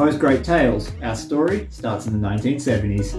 most great tales, our story starts in the 1970s.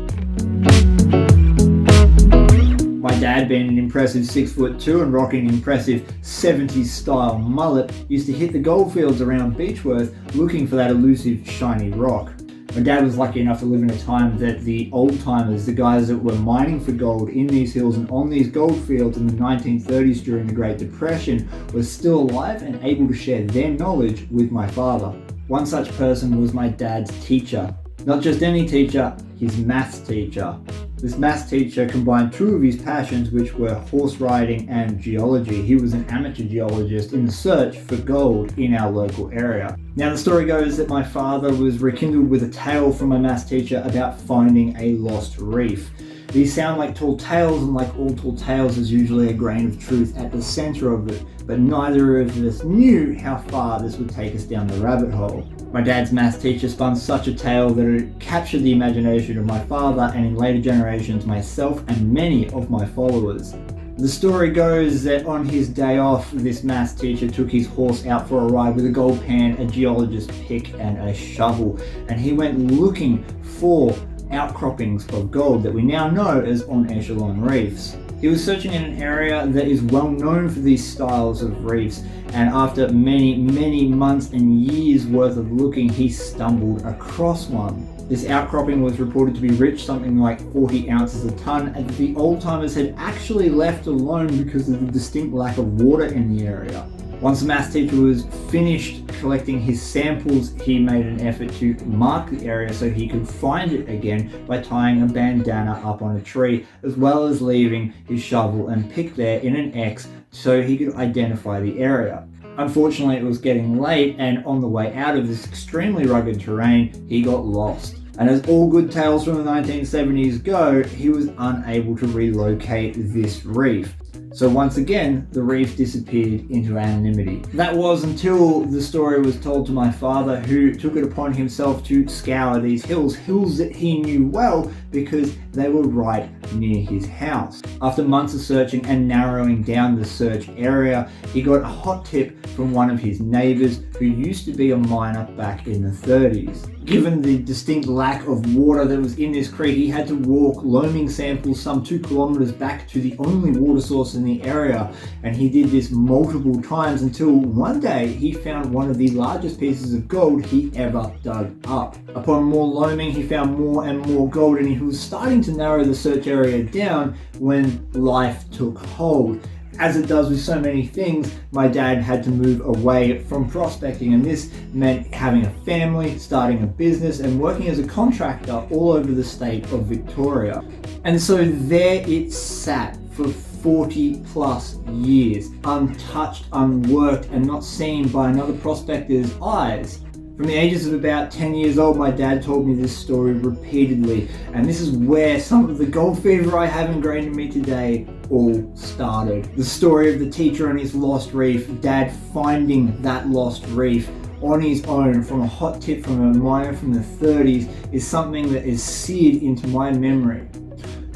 My dad, being an impressive 6'2" and rocking an impressive 70s style mullet, used to hit the goldfields around Beechworth looking for that elusive shiny rock. My dad was lucky enough to live in a time that the old timers, the guys that were mining for gold in these hills and on these gold fields in the 1930s during the Great Depression, were still alive and able to share their knowledge with my father. One such person was my dad's teacher. Not just any teacher, his maths teacher. This maths teacher combined two of his passions, which were horse riding and geology. He was an amateur geologist in the search for gold in our local area. Now the story goes that my father was rekindled with a tale from my maths teacher about finding a lost reef. These sound like tall tales, and like all tall tales, there's usually a grain of truth at the center of it, but neither of us knew how far this would take us down the rabbit hole. My dad's maths teacher spun such a tale that it captured the imagination of my father and in later generations myself and many of my followers. The story goes that on his day off, this maths teacher took his horse out for a ride with a gold pan, a geologist's pick and a shovel, and he went looking for outcroppings of gold that we now know as en echelon reefs. He was searching in an area that is well known for these styles of reefs, and after many months and years worth of looking, he stumbled across one. This outcropping was reported to be rich, something like 40 ounces a ton, and the old timers had actually left alone because of the distinct lack of water in the area. Once the maths teacher was finished collecting his samples, he made an effort to mark the area so he could find it again by tying a bandana up on a tree, as well as leaving his shovel and pick there in an X so he could identify the area. Unfortunately, it was getting late, and on the way out of this extremely rugged terrain, he got lost. And as all good tales from the 1970s go, he was unable to relocate this reef. So once again, the reef disappeared into anonymity. That was until the story was told to my father, who took it upon himself to scour these hills that he knew well because they were right near his house. After months of searching and narrowing down the search area, he got a hot tip from one of his neighbors who used to be a miner back in the 30s. Given the distinct lack of water that was in this creek, he had to walk loaming samples some 2 kilometers back to the only water source in the area, and he did this multiple times until one day he found one of the largest pieces of gold he ever dug up. Upon more loaming, he found more and more gold, and he was starting to narrow the search area down when life took hold. As it does with so many things, my dad had to move away from prospecting, and this meant having a family, starting a business, and working as a contractor all over the state of Victoria. And so there it sat for 40 plus years, untouched, unworked, and not seen by another prospector's eyes. From the ages of about 10 years old, my dad told me this story repeatedly, and this is where some of the gold fever I have ingrained in me today all started. The story of the teacher and his lost reef, Dad finding that lost reef on his own from a hot tip from a miner from the 30s, is something that is seared into my memory.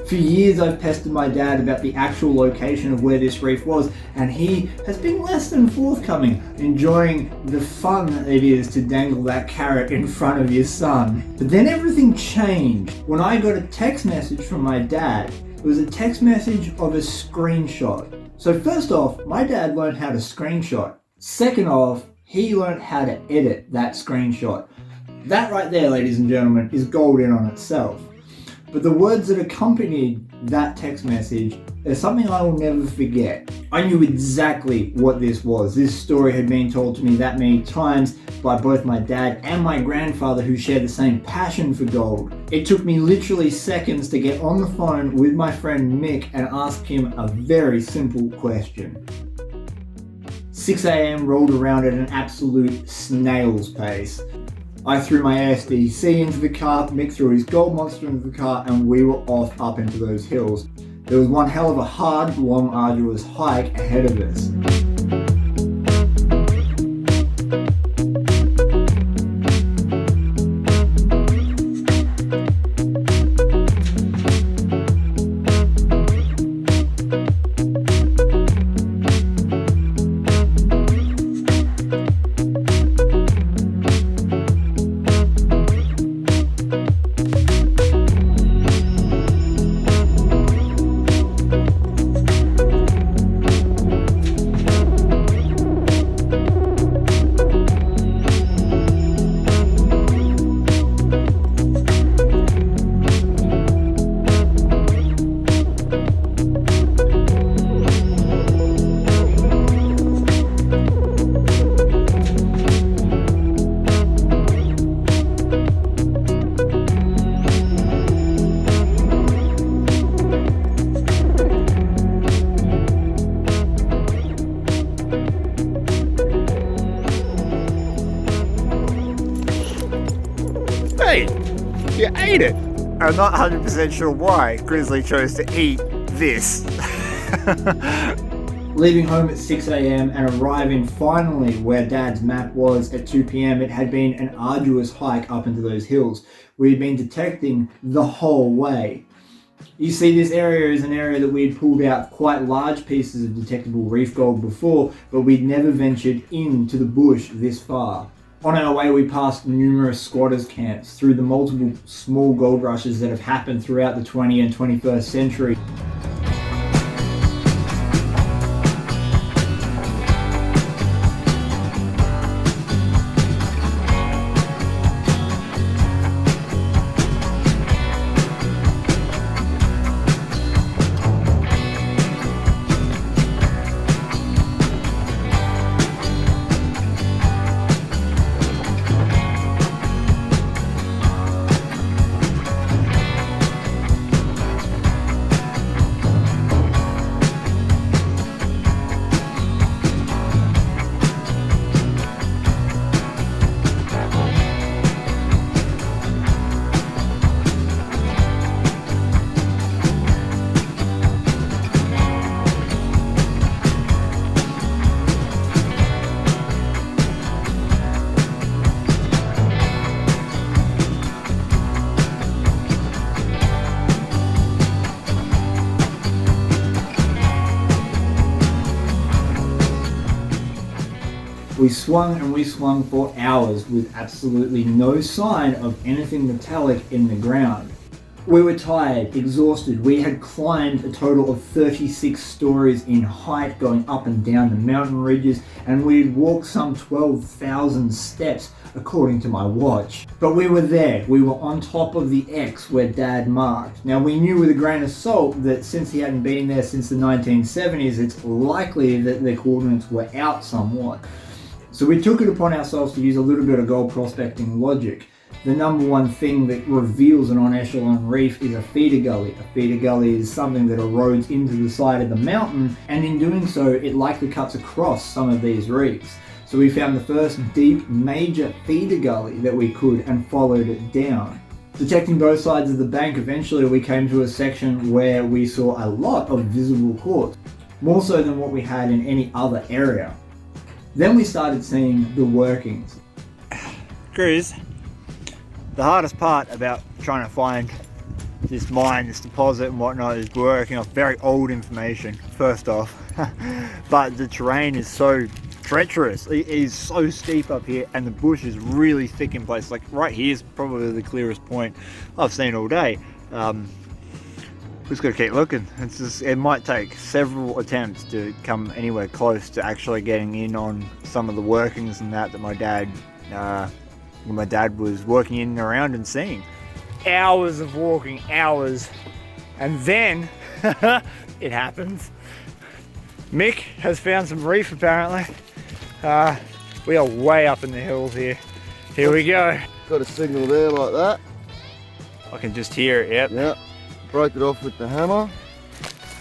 For years I've pestered my dad about the actual location of where this reef was, and he has been less than forthcoming, enjoying the fun that it is to dangle that carrot in front of your son. But then everything changed when I got a text message from my dad. It was a text message of a screenshot. So first off, my dad learned how to screenshot. Second off, he learned how to edit that screenshot. That right there, ladies and gentlemen, is gold in on itself. But the words that accompanied that text message are something I will never forget. I knew exactly what this was. This story had been told to me that many times by both my dad and my grandfather, who shared the same passion for gold. It took me literally seconds to get on the phone with my friend Mick and ask him a very simple question. 6 a.m. rolled around at an absolute snail's pace. I threw my ASDC into the car, Mick threw his gold monster into the car, and we were off up into those hills. There was one hell of a hard, long, arduous hike ahead of us. You ate it. I'm not 100% sure why Grizzly chose to eat this. Leaving home at 6 a.m. and arriving finally where Dad's map was at 2 p.m. It had been an arduous hike up into those hills. We'd been detecting the whole way. You see, this area is an area that we had pulled out quite large pieces of detectable reef gold before, but we'd never ventured into the bush this far. On our way, we passed numerous squatters' camps through the multiple small gold rushes that have happened throughout the 20th and 21st century. We swung and we swung for hours with absolutely no sign of anything metallic in the ground. We were tired, exhausted. We had climbed a total of 36 stories in height going up and down the mountain ridges, and we had walked some 12,000 steps according to my watch. But we were there. We were on top of the X where Dad marked. Now we knew with a grain of salt that since he hadn't been there since the 1970s, it's likely that the coordinates were out somewhat. So we took it upon ourselves to use a little bit of gold prospecting logic. The number one thing that reveals an on-echelon reef is a feeder gully. A feeder gully is something that erodes into the side of the mountain, and in doing so, it likely cuts across some of these reefs. So we found the first deep, major feeder gully that we could and followed it down. Detecting both sides of the bank, eventually we came to a section where we saw a lot of visible quartz, more so than what we had in any other area. Then we started seeing the workings. Grizz, the hardest part about trying to find this mine, this deposit and whatnot is working off very old information, first off. But the terrain is so treacherous. It is so steep up here and the bush is really thick in place. Like right here is probably the clearest point I've seen all day. Just gotta keep looking. It might take several attempts to come anywhere close to actually getting in on some of the workings and that my dad was working in and around and seeing. Hours of walking, hours, and then it happens. Mick has found some reef apparently. We are way up in the hills here. Here we go. Got a signal there like that. I can just hear it, yep. Yep. Broke it off with the hammer.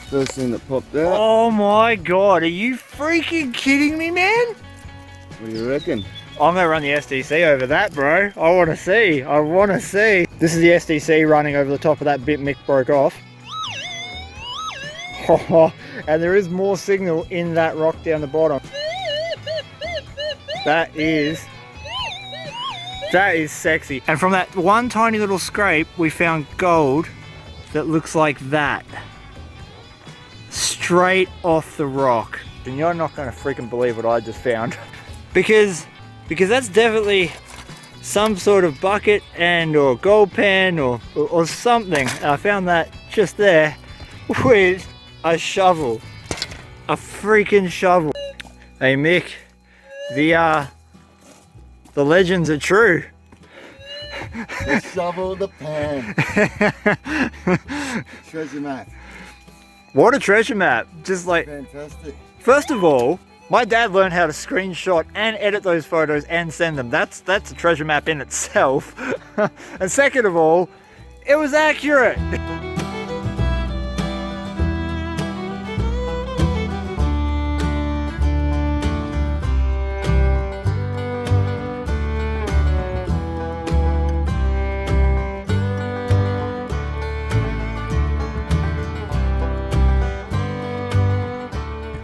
First thing that popped out. Oh my god, are you freaking kidding me, man? What do you reckon? I'm gonna run the SDC over that, bro. I wanna see. This is the SDC running over the top of that bit Mick broke off. And there is more signal in that rock down the bottom. That is sexy. And from that one tiny little scrape, we found gold that looks like that. Straight off the rock. And you're not gonna freaking believe what I just found. Because that's definitely some sort of bucket or gold pen or something. And I found that just there with a shovel. A freaking shovel. Hey Mick, the legends are true. The shovel, the pan. Treasure map. What a treasure map. Just like, fantastic. First of all, my dad learned how to screenshot and edit those photos and send them. That's a treasure map in itself. And second of all, it was accurate.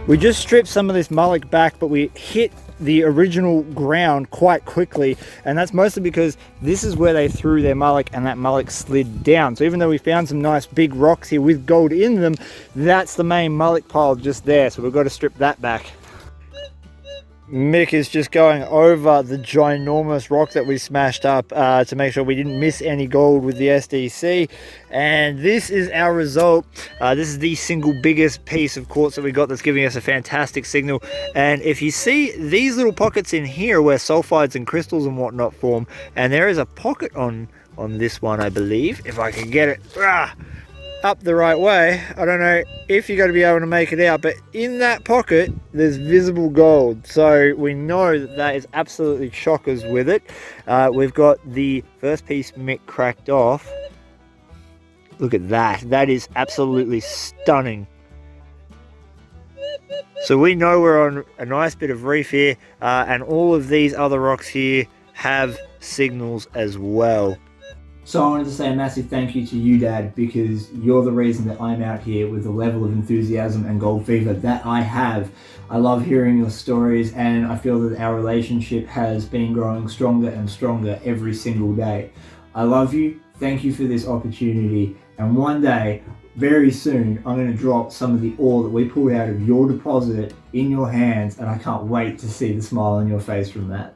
We just stripped some of this mullock back, but we hit the original ground quite quickly, and that's mostly because this is where they threw their mullock and that mullock slid down. So even though we found some nice big rocks here with gold in them, that's the main mullock pile just there, so we've got to strip that back. Mick is just going over the ginormous rock that we smashed up to make sure we didn't miss any gold with the SDC, and this is our result. This is the single biggest piece of quartz that we got that's giving us a fantastic signal. And if you see these little pockets in here where sulfides and crystals and whatnot form, and there is a pocket on this one, I believe, if I can get it up the right way. I don't know if you're going to be able to make it out, but in that pocket there's visible gold, so we know that that is absolutely chockers with it. We've got the first piece Mick cracked off. Look at that, that is absolutely stunning. So we know we're on a nice bit of reef here, and all of these other rocks here have signals as well. So I wanted to say a massive thank you to you, Dad, because you're the reason that I'm out here with the level of enthusiasm and gold fever that I have. I love hearing your stories, and I feel that our relationship has been growing stronger and stronger every single day. I love you, thank you for this opportunity, and one day, very soon, I'm going to drop some of the ore that we pulled out of your deposit in your hands, and I can't wait to see the smile on your face from that.